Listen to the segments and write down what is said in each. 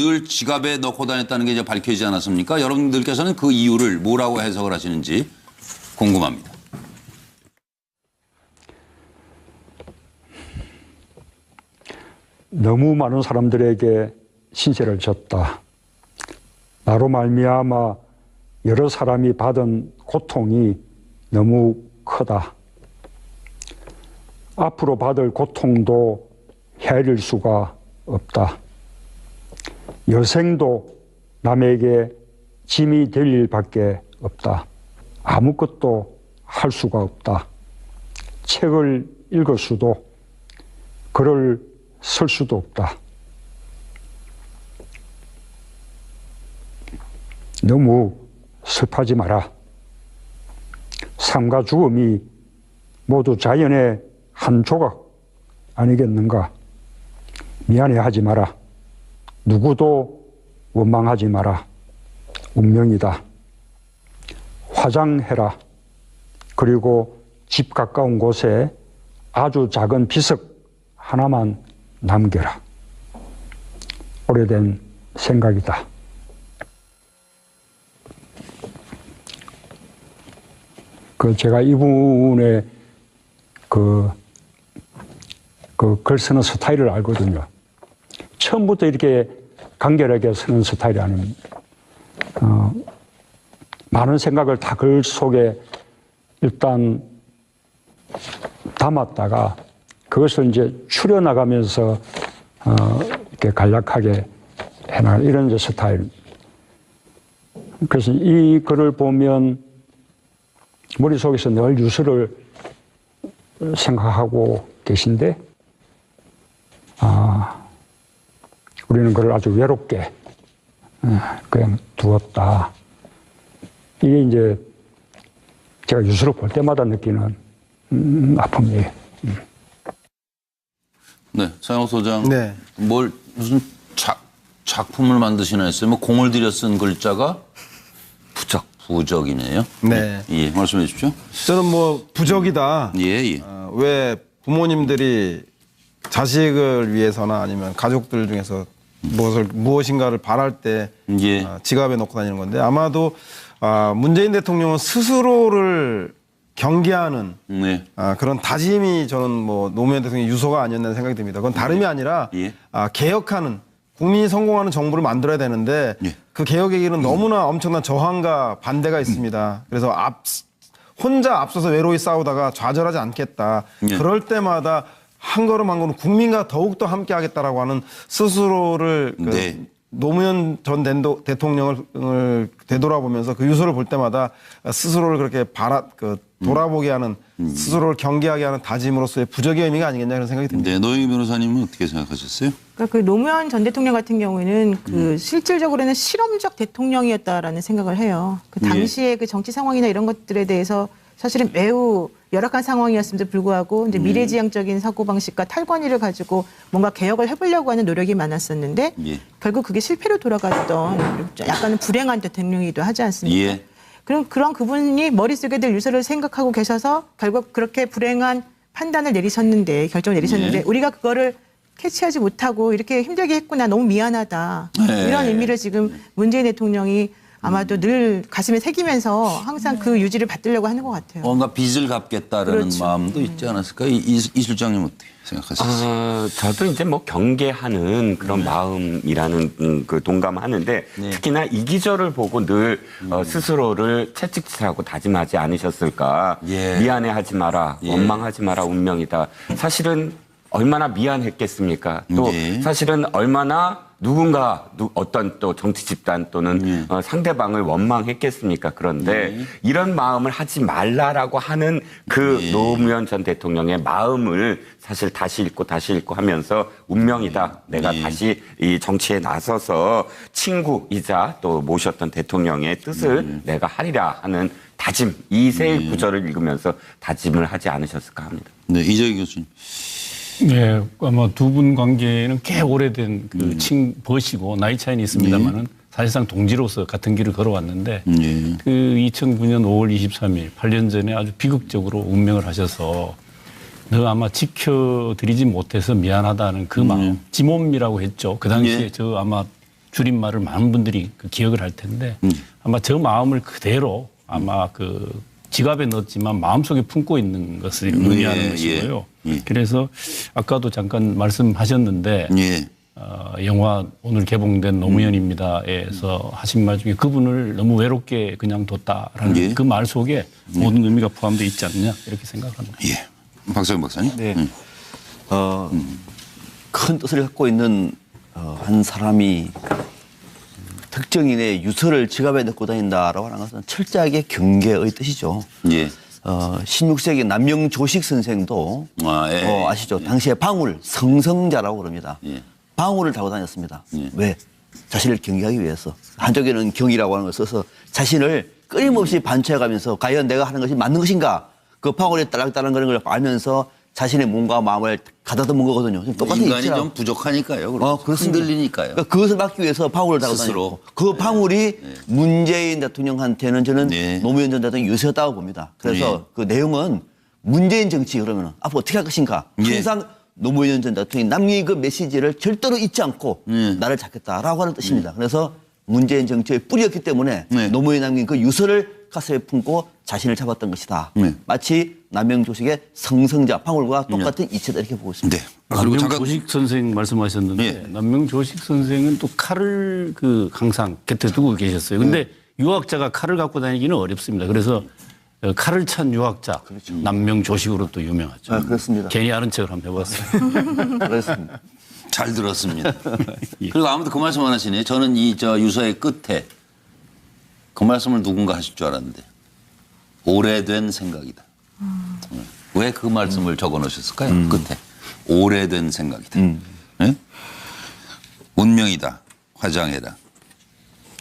늘 지갑에 넣고 다녔다는 게 이제 밝혀지지 않았습니까? 여러분들께서는 그 이유를 뭐라고 해석을 하시는지 궁금합니다. 너무 많은 사람들에게 신세를 졌다. 나로 말미암아 여러 사람이 받은 고통이 너무 크다. 앞으로 받을 고통도 헤아릴 수가 없다. 여생도 남에게 짐이 될 일밖에 없다. 아무것도 할 수가 없다. 책을 읽을 수도, 글을 쓸 수도 없다. 너무 슬퍼하지 마라. 삶과 죽음이 모두 자연의 한 조각 아니겠는가? 미안해하지 마라. 누구도 원망하지 마라. 운명이다. 화장해라. 그리고 집 가까운 곳에 아주 작은 비석 하나만 남겨라. 오래된 생각이다. 제가 이분의 글 쓰는 스타일을 알거든요. 처음부터 이렇게 간결하게 쓰는 스타일이 아닙니다. 많은 생각을 다 글 속에 일단 담았다가 그것을 이제 추려나가면서 이렇게 간략하게 해나가는 이런 이제 스타일. 그래서 이 글을 보면 머릿속에서 늘 유서를 생각하고 계신데, 우리는 그걸 아주 외롭게 그냥 두었다. 이게 이제 제가 유서를 볼 때마다 느끼는 아픔이에요. 네, 서영욱 소장. 네. 무슨 작품을 만드시나 했어요. 뭐 공을 들여 쓴 글자가 부적이네요. 네. 예, 말씀해 주십시오. 저는 뭐 부적이다. 예. 왜 부모님들이 자식을 위해서나 아니면 가족들 중에서 무엇인가를 바랄 때 예. 지갑에 넣고 다니는 건데, 아마도 문재인 대통령은 스스로를 경계하는 네. 그런 다짐이 저는 뭐 노무현 대통령의 유서가 아니었나 생각이 듭니다. 그건 다름이 아니라 예. 개혁하는, 국민이 성공하는 정부를 만들어야 되는데 예. 그 개혁의 길은 너무나 엄청난 저항과 반대가 있습니다. 그래서 혼자 앞서서 외로이 싸우다가 좌절하지 않겠다. 예. 그럴 때마다 한 걸음 한 걸음 국민과 더욱더 함께 하겠다라고 하는 스스로를 네. 노무현 전 대통령을 되돌아보면서 그 유서를 볼 때마다 스스로를 그렇게 돌아보게 하는, 스스로를 경계하게 하는 다짐으로서의 부적의 의미가 아니겠냐 그런 생각이 듭니다. 네, 노영희 변호사님은 어떻게 생각하셨어요? 그러니까 그 노무현 전 대통령 같은 경우에는 실질적으로는 실험적 대통령이었다라는 생각을 해요. 그 당시에 그 정치 상황이나 이런 것들에 대해서 사실은 매우 열악한 상황이었음에도 불구하고 이제 미래지향적인 사고방식과 탈권위를 가지고 뭔가 개혁을 해보려고 하는 노력이 많았었는데 예. 결국 그게 실패로 돌아갔던 약간은 불행한 대통령이기도 하지 않습니까? 예. 그럼 그런 그분이 머릿속에 들 유서를 생각하고 계셔서 결국 그렇게 불행한 판단을 내리셨는데, 결정을 내리셨는데, 예. 우리가 그거를 캐치하지 못하고 이렇게 힘들게 했구나, 너무 미안하다. 네. 이런 의미를 지금 문재인 대통령이 아마도 늘 가슴에 새기면서 항상 그 유지를 받들려고 하는 것 같아요. 뭔가 빚을 갚겠다라는 그렇죠. 마음도 있지 않았을까요? 이 실장님 어떻게 생각하셨어요? 저도 이제 뭐 경계하는 그런 마음이라는 그 동감하는데, 네. 특히나 이 기절을 보고 늘 스스로를 채찍질하고 다짐하지 않으셨을까. 예. 미안해하지 마라, 예. 원망하지 마라, 운명이다. 사실은 얼마나 미안했겠습니까? 또 예. 사실은 얼마나 누군가 어떤 또 정치 집단 또는 상대방을 원망했겠습니까? 그런데 이런 마음을 하지 말라라고 하는 그 노무현 전 대통령의 마음을 사실 다시 읽고 하면서 운명이다. 내가 다시 이 정치에 나서서 친구이자 또 모셨던 대통령의 뜻을 내가 하리라 하는 다짐, 이 세 구절을 읽으면서 다짐을 하지 않으셨을까 합니다. 네, 이재기 교수님. 네, 아마 두 분 관계는 꽤 오래된 그 버시고 나이 차이는 있습니다만은 사실상 동지로서 같은 길을 걸어왔는데 그 2009년 5월 23일 8년 전에 아주 비극적으로 운명을 하셔서 너 아마 지켜드리지 못해서 미안하다는 그 마음, 지몸이라고 했죠. 그 당시에 저 아마 줄임말을 많은 분들이 그 기억을 할 텐데 아마 저 마음을 그대로 아마 그 지갑에 넣었지만 마음속에 품고 있는 것을 의미하는 것이고요. 그래서 아까도 잠깐 말씀하셨는데 예. 영화 오늘 개봉된 노무현입니다에서 하신 말 중에 그분을 너무 외롭게 그냥 뒀다라는 예. 그 말 속에 모든 의미가 포함되어 있지 않느냐 이렇게 생각합니다. 예. 박사님 박사님. 네. 큰 뜻을 갖고 있는 한 사람이 특정인의 유서를 지갑에 넣고 다닌다라고 하는 것은 철저하게 경계의 뜻이죠. 예. 16세기 남명조식 선생도 예. 아시죠? 당시에 방울, 성성자라고 그럽니다. 예. 방울을 달고 다녔습니다. 예. 왜? 자신을 경계하기 위해서. 한쪽에는 경이라고 하는 걸 써서 자신을 끊임없이 반추해가면서 과연 내가 하는 것이 맞는 것인가? 그 방울에 딸랑딸랑 거리는 걸 알면서 자신의 몸과 마음을 가다듬은 거거든요. 똑같은 인간이 이치라고. 좀 부족하니까요. 그렇습니다. 흔들리니까요. 그러니까 그것을 막기 위해서 방울을 달고 스스로. 다니고 그 방울이 문재인 대통령한테는 저는 네. 노무현 전 대통령 유서였다고 봅니다. 그래서 그 내용은 문재인 정치 그러면 앞으로 어떻게 할 것인가 예. 항상 노무현 전 대통령이 남긴 그 메시지를 절대로 잊지 않고 나를 찾겠다라고 하는 뜻입니다. 그래서 문재인 정치의 뿌리였기 때문에 네. 노무현이 남긴 그 유서를 가슴에 품고 자신을 잡았던 것이다. 네. 마치 남명조식의 성성자 방울과 똑같은 이치다 이렇게 보고 있습니다. 네. 그리고 잠깐 남명조식 선생 말씀하셨는데 예. 남명조식 선생은 또 칼을 그 항상 곁에 두고 계셨어요. 근데 유학자가 칼을 갖고 다니기는 어렵습니다. 그래서 칼을 찬 유학자 남명조식으로 또 유명하죠. 아, 그렇습니다. 괜히 아는 척을 한번 해봤어요. 그렇습니다. 잘 들었습니다. 그리고 아무도 그 말씀 안 하시네. 저는 이 유서의 끝에 그 말씀을 누군가 하실 줄 알았는데 오래된 생각이다. 왜 그 말씀을 적어 놓으셨을까요? 끝에 오래된 생각이다. 네? 운명이다. 화장해라.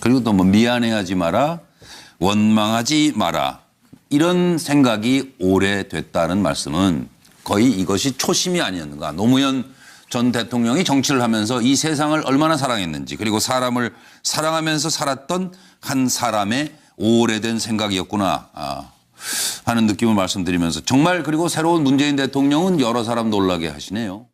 그리고 또 뭐 미안해하지 마라. 원망하지 마라. 이런 생각이 오래됐다는 말씀은 거의 이것이 초심이 아니었는가. 노무현 전 대통령이 정치를 하면서 이 세상을 얼마나 사랑했는지 그리고 사람을 사랑하면서 살았던 한 사람의 오래된 생각이었구나 하는 느낌을 말씀드리면서 정말 그리고 새로운 문재인 대통령은 여러 사람 놀라게 하시네요.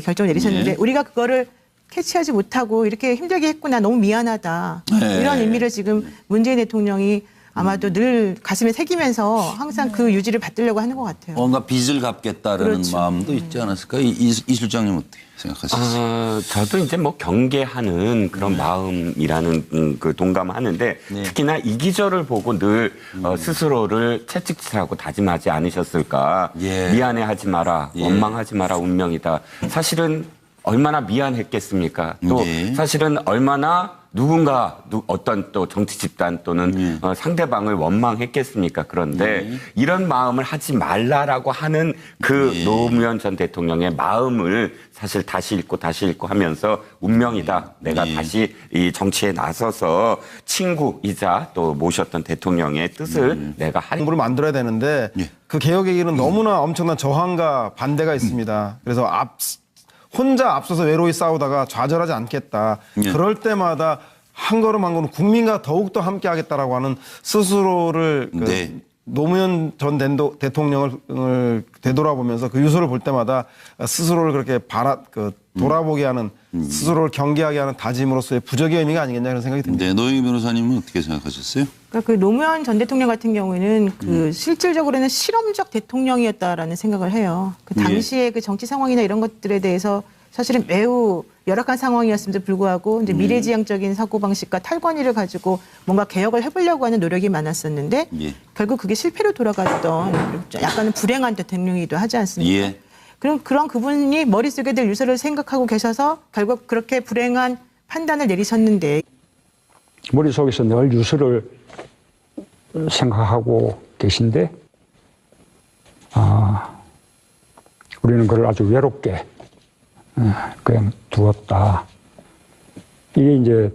결정을 내리셨는데 예. 우리가 그거를 캐치하지 못하고 이렇게 힘들게 했구나, 너무 미안하다, 네. 이런 의미를 지금 문재인 대통령이 아마도 늘 가슴에 새기면서 항상 그 유지를 받들려고 하는 것 같아요. 뭔가 빚을 갚겠다라는 그렇죠. 마음도 있지 않았을까? 이 실장님 어떻게 생각하셨어요? 저도 이제 뭐 경계하는 그런 마음이라는 그 동감하는데 네. 특히나 이 기절을 보고 늘 스스로를 채찍질하고 다짐하지 않으셨을까. 예. 미안해하지 마라, 예. 원망하지 마라, 운명이다. 사실은 얼마나 미안했겠습니까? 또 예. 사실은 얼마나 누군가 어떤 또 정치 집단 또는 상대방을 원망했겠습니까? 그런데 이런 마음을 하지 말라라고 하는 그 노무현 전 대통령의 마음을 사실 다시 읽고 하면서 운명이다. 내가 다시 이 정치에 나서서 친구이자 또 모셨던 대통령의 뜻을 내가 정부를 만들어야 되는데 그 개혁의 길은 너무나 엄청난 저항과 반대가 있습니다. 그래서 혼자 앞서서 외로이 싸우다가 좌절하지 않겠다. 그럴 때마다 한 걸음 한 걸음 국민과 더욱더 함께 하겠다라고 하는 스스로를 네. 노무현 전 대통령을 되돌아보면서 그 유서를 볼 때마다 스스로를 그렇게 돌아보게 하는 스스로를 경계하게 하는 다짐으로서의 부적의 의미가 아니겠냐 그런 생각이 듭니다. 네, 노영희 변호사님은 어떻게 생각하셨어요? 그러니까 그 노무현 전 대통령 같은 경우에는 그 실질적으로는 실험적 대통령이었다라는 생각을 해요. 그 당시에 그 정치 상황이나 이런 것들에 대해서 사실은 매우 열악한 상황이었음에도 불구하고 이제 미래지향적인 사고방식과 탈권위를 가지고 뭔가 개혁을 해보려고 하는 노력이 많았었는데 결국 그게 실패로 돌아갔던 약간은 불행한 대통령이기도 하지 않습니까? 예. 그럼 그런 그분이 머릿속에 늘 유서를 생각하고 계셔서 결국 그렇게 불행한 판단을 내리셨는데 머릿속에서 늘 유서를 생각하고 계신데 우리는 그걸 아주 외롭게 그냥 두었다. 이게 이제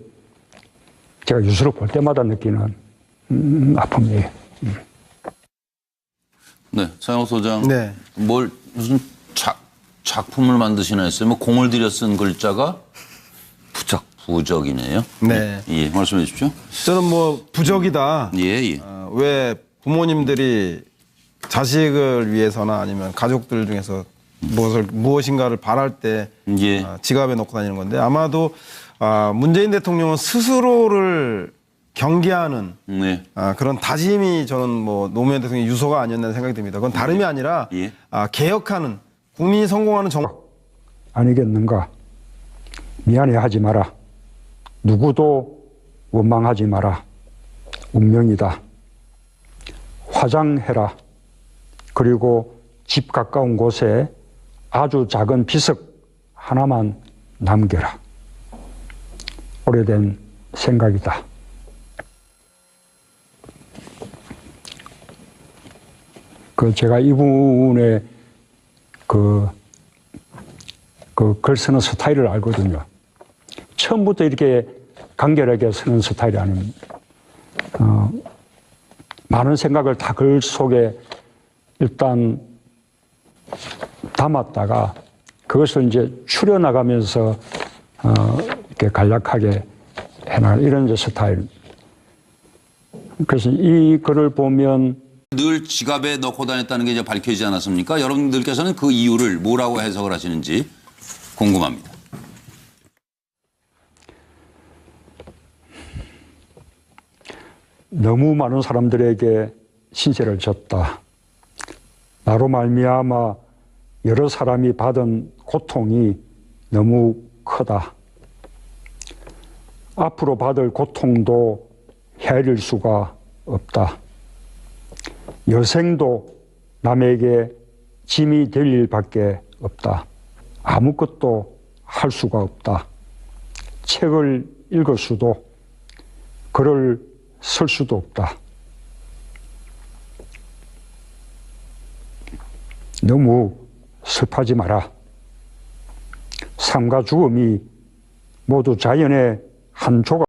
제가 유서를 볼 때마다 느끼는 아픔이에요. 네, 차영호 소장. 네. 무슨 작품을 만드시나 했어요? 뭐 공을 들여 쓴 글자가 부적이네요. 네. 예, 말씀해 주십시오. 저는 뭐 부적이다. 예. 왜 부모님들이 자식을 위해서나 아니면 가족들 중에서 무엇인가를 바랄 때 예. 지갑에 넣고 다니는 건데 아마도 문재인 대통령은 스스로를 경계하는 네. 그런 다짐이 저는 뭐 노무현 대통령의 유서가 아니었나 생각이 듭니다. 그건 다름이 아니라 예. 개혁하는 국민이 성공하는 아니겠는가? 미안해하지 마라. 누구도 원망하지 마라. 운명이다. 화장해라. 그리고 집 가까운 곳에 아주 작은 비석 하나만 남겨라. 오래된 생각이다. 제가 이분의 글 쓰는 스타일을 알거든요. 처음부터 이렇게 간결하게 쓰는 스타일이 아닙니다. 많은 생각을 다 글 속에 일단 담았다가 그것을 이제 추려나가면서 이렇게 간략하게 해나갈 이런 이제 스타일. 그래서 이 글을 보면 늘 지갑에 넣고 다녔다는 게 이제 밝혀지지 않았습니까? 여러분들께서는 그 이유를 뭐라고 해석을 하시는지 궁금합니다. 너무 많은 사람들에게 신세를 졌다. 나로 말미암아 여러 사람이 받은 고통이 너무 크다. 앞으로 받을 고통도 헤아릴 수가 없다. 여생도 남에게 짐이 될 일밖에 없다. 아무것도 할 수가 없다. 책을 읽을 수도 글을 쓸 수도 없다. 너무 슬퍼하지 마라. 삶과 죽음이 모두 자연의 한 조각